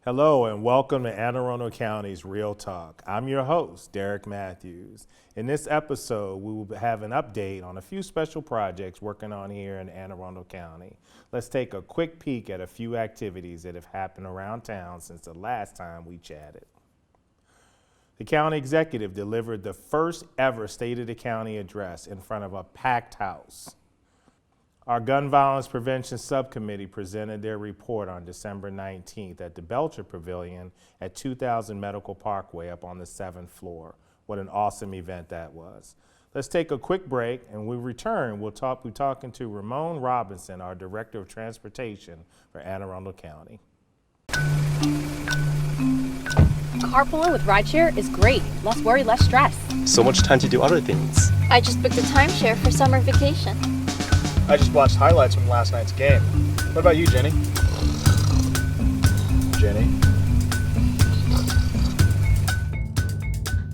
Hello and welcome to Anne Arundel County's Real Talk. I'm your host, Derek Matthews. In this episode, we will have an update on a few special projects working on here in Anne Arundel County. Let's take a quick peek at a few activities that have happened around town since the last time we chatted. The county executive delivered the first ever State of the County address in front of a packed house. Our Gun Violence Prevention Subcommittee presented their report on December 19th at the Belcher Pavilion at 2000 Medical Parkway up on the 7th floor. What an awesome event that was. Let's take a quick break, and when we return, we'll be talking to Ramond Robinson, our Director of Transportation for Anne Arundel County. Carpooling with rideshare is great. Less worry, less stress. So much time to do other things. I just booked a timeshare for summer vacation. I just watched highlights from last night's game. What about you, Jenny? Jenny?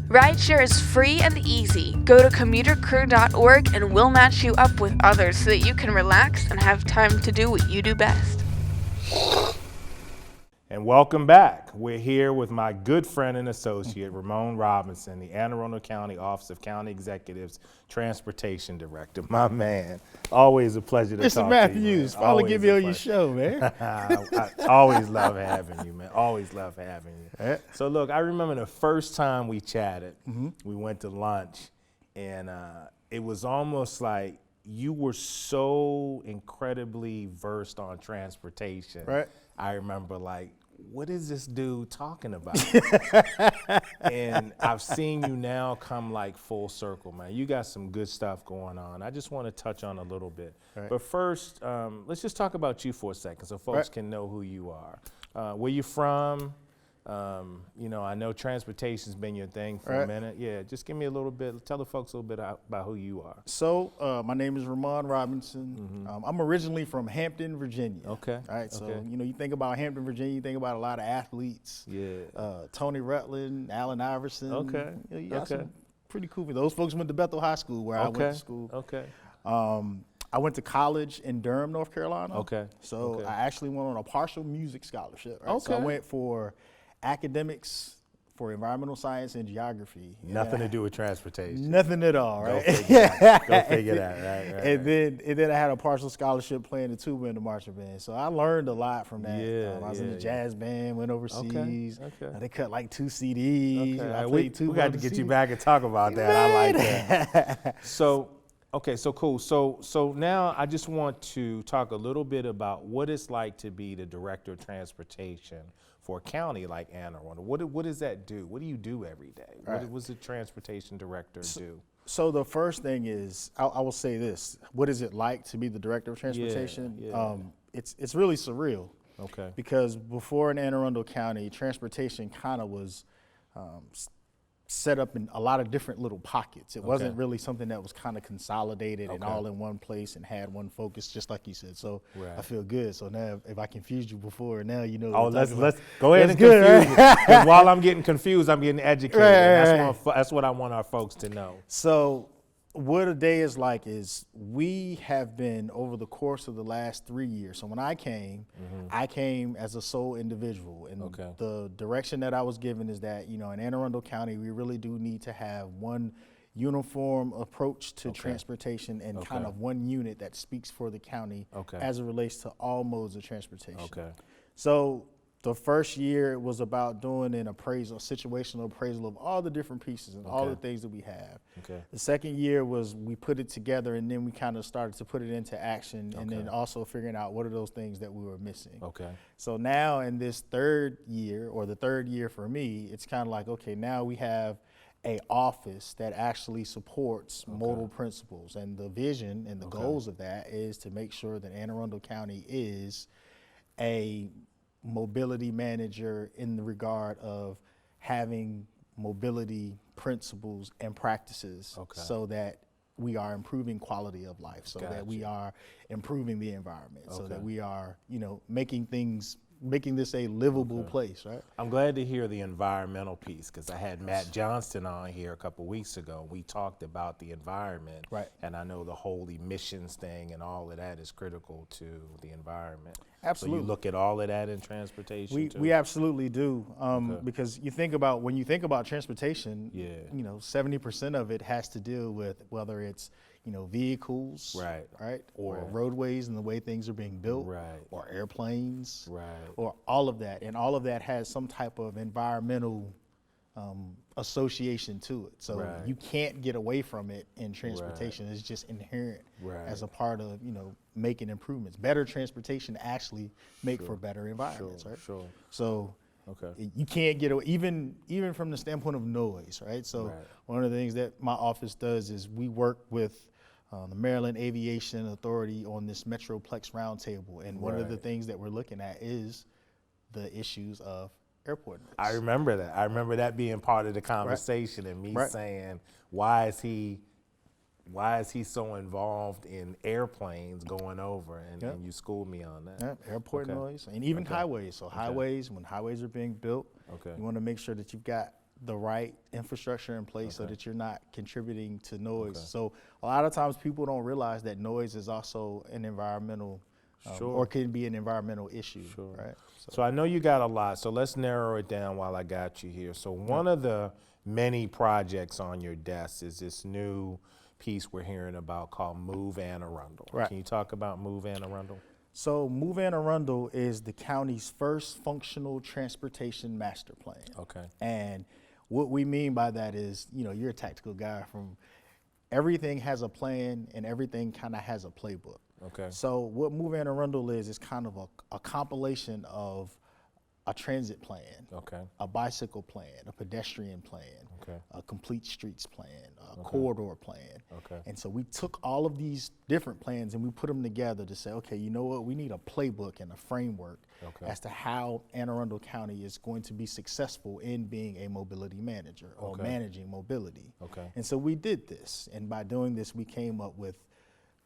Rideshare is free and easy. Go to commutercrew.org and we'll match you up with others so that you can relax and have time to do what you do best. And welcome back. We're here with my good friend and associate, Ramond Robinson, the Anne Arundel County Office of County Executive's Transportation Director. My man, always a pleasure to talk to you. Mr. Matthews, finally get me on your show, man. I always love having you, man. Always love having you. So look, I remember the first time we chatted, we went to lunch, and it was almost like you were so incredibly versed on transportation. Right. I remember like, what is this dude talking about? And I've seen you now come like full circle, man. You got some good stuff going on. I just want to touch on a little bit. Right. But first, let's just talk about you for a second so folks can know who you are. Where you from? I know transportation's been your thing for a minute. Yeah, just give me a little bit, tell the folks a little bit about who you are. So, my name is Ramond Robinson. I'm originally from Hampton, Virginia. Okay. All right, so, you think about Hampton, Virginia, you think about a lot of athletes. Yeah. Tony Rutland, Allen Iverson. Okay. You got some pretty cool people. Those folks went to Bethel High School where I went to school. Okay. I went to college in Durham, North Carolina. Okay. So I actually went on a partial music scholarship. Right? Okay. So I went for academics, for environmental science and geography. Nothing to do with transportation. Nothing at all, right? Go figure that. Right. And then I had a partial scholarship playing the tuba in the marching band. So I learned a lot from that. I was in the jazz band, went overseas. Okay. They cut like 2 CDs. Okay. I played we got to get you back and talk about that. I like that. So cool. So now I just want to talk a little bit about what it's like to be the Director of Transportation for a county like Anne Arundel. What does that do? What do you do every day? Right. What does the Transportation Director do? So the first thing is, I will say this, what is it like to be the Director of Transportation? It's really surreal. Okay. Because before in Anne Arundel County, transportation kind of was set up in a lot of different little pockets. It wasn't really something that was kind of consolidated and all in one place and had one focus, just like you said. So I feel good. So now, if I confused you before, now you know. Let's go ahead and confuse me. 'Cause while I'm getting confused, I'm getting educated. That's what I want our folks to know. So what a day is like is we have been over the course of the last 3 years. So when I came as a sole individual, and the direction that I was given is that, in Anne Arundel County, we really do need to have one uniform approach to transportation and kind of one unit that speaks for the county as it relates to all modes of transportation. So the first year it was about doing an appraisal, situational appraisal of all the different pieces and all the things that we have. The second year was we put it together, and then we kind of started to put it into action, and then also figuring out what are those things that we were missing. So now in this third year, or the third year for me, it's kind of like, okay, now we have a office that actually supports modal principles, and the vision and the goals of that is to make sure that Anne Arundel County is a mobility manager in the regard of having mobility principles and practices so that we are improving quality of life, so that we are improving the environment, so that we are, making this a livable place, right? I'm glad to hear the environmental piece, because I had Matt Johnston on here a couple weeks ago. We talked about the environment, and I know the whole emissions thing and all of that is critical to the environment. Absolutely. So you look at all of that in transportation too? We absolutely do, because when you think about transportation, Yeah. 70% of it has to deal with whether it's vehicles, right, or roadways and the way things are being built, or airplanes, or all of that, and all of that has some type of environmental association to it. So you can't get away from it in transportation. It's just inherent as a part of making improvements. Better transportation actually make for better environments, right? So you can't get away, even from the standpoint of noise, right? So one of the things that my office does is we work with the Maryland Aviation Authority on this Metroplex roundtable, and one of the things that we're looking at is the issues of airport noise. I remember that. I remember that being part of the conversation and me saying, why is he so involved in airplanes going over? And you schooled me on that. Airport noise, and even highways. So highways, when highways are being built, you want to make sure that you've got the right infrastructure in place so that you're not contributing to noise. So a lot of times people don't realize that noise is also an environmental or can be an environmental issue, right? So I know you got a lot, so let's narrow it down while I got you here. So one of the many projects on your desk is this new piece we're hearing about called Move Anne Arundel. Can you talk about Move Anne Arundel? So Move Anne Arundel is the county's first functional transportation master plan. And what we mean by that is, you're a tactical guy. From everything has a plan and everything kind of has a playbook. So what Move Anne Arundel is kind of a compilation of a transit plan, a bicycle plan, a pedestrian plan, a complete streets plan, a corridor plan. And so we took all of these different plans and we put them together to say, okay, you know what, we need a playbook and a framework as to how Anne Arundel County is going to be successful in being a mobility manager or managing mobility. And so we did this, and by doing this, we came up with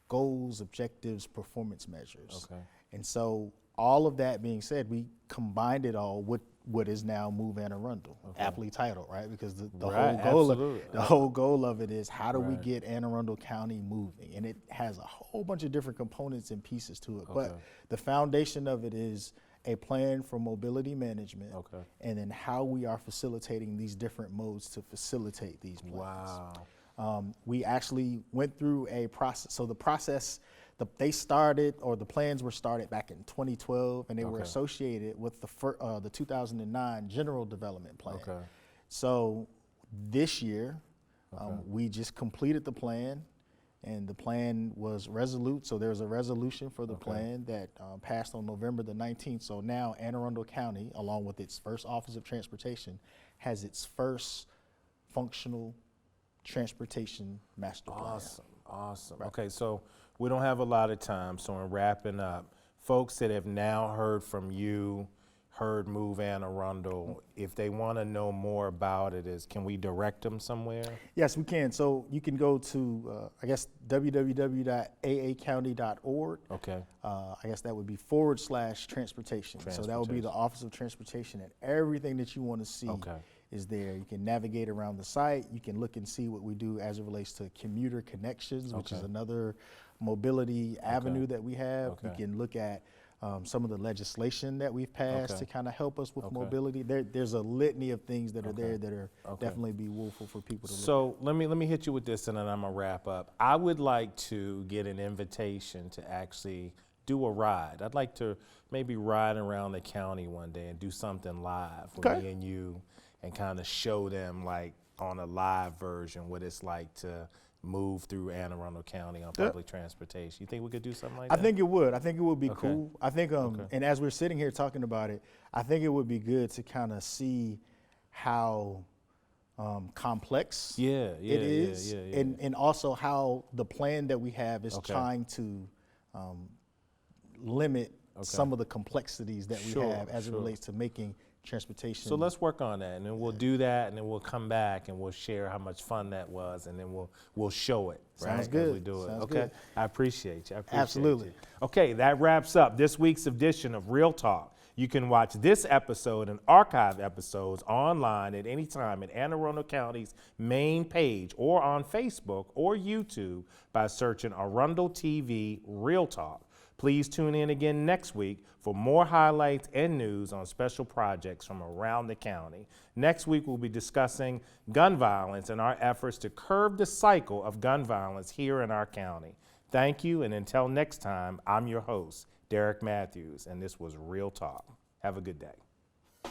goals, objectives, performance measures. And so all of that being said, we combined it all with what is now Move Anne Arundel, aptly titled, right? Because the whole goal of it is how do we get Anne Arundel County moving? And it has a whole bunch of different components and pieces to it. But the foundation of it is a plan for mobility management, and then how we are facilitating these different modes to facilitate these plans. We actually went through a process. So the process, the plans were started back in 2012, and they were associated with the 2009 General Development Plan. So this year, we just completed the plan, and the plan was resolute. So there's a resolution for the plan that passed on November the 19th. So now Anne Arundel County, along with its first Office of Transportation, has its first functional transportation master plan. Awesome. Okay, so we don't have a lot of time, so in wrapping up, folks that have now heard from you, heard Move Anne Arundel, if they want to know more about it, can we direct them somewhere? Yes, we can. So you can go to, www.aacounty.org. I guess that would be /transportation. So that would be the Office of Transportation, and everything that you want to see is there. You can navigate around the site. You can look and see what we do as it relates to commuter connections, which is another mobility avenue that we have. You can look at some of the legislation that we've passed to kind of help us with mobility. There's a litany of things that are there that are definitely be willful for people to look at. So let me hit you with this, and then I'm gonna wrap up. I would like to get an invitation to actually do a ride. I'd like to maybe ride around the county one day and do something live with me and you, and kind of show them, like, on a live version what it's like to move through Anne Arundel County on public transportation. You think we could do something like that? I think it would. I think it would be cool. I think, and as we're sitting here talking about it, I think it would be good to kind of see how complex it is, and also how the plan that we have is trying to limit some of the complexities that we have as it relates to making transportation. So let's work on that, and then we'll do that, and then we'll come back and we'll share how much fun that was, and then we'll show it. Sounds good. As we do it. Sounds Okay. good. I appreciate you. Absolutely. Okay, that wraps up this week's edition of Real Talk. You can watch this episode and archive episodes online at any time at Anne Arundel County's main page or on Facebook or YouTube by searching Arundel TV Real Talk. Please tune in again next week for more highlights and news on special projects from around the county. Next week, we'll be discussing gun violence and our efforts to curb the cycle of gun violence here in our county. Thank you, and until next time, I'm your host, Derek Matthews, and this was Real Talk. Have a good day.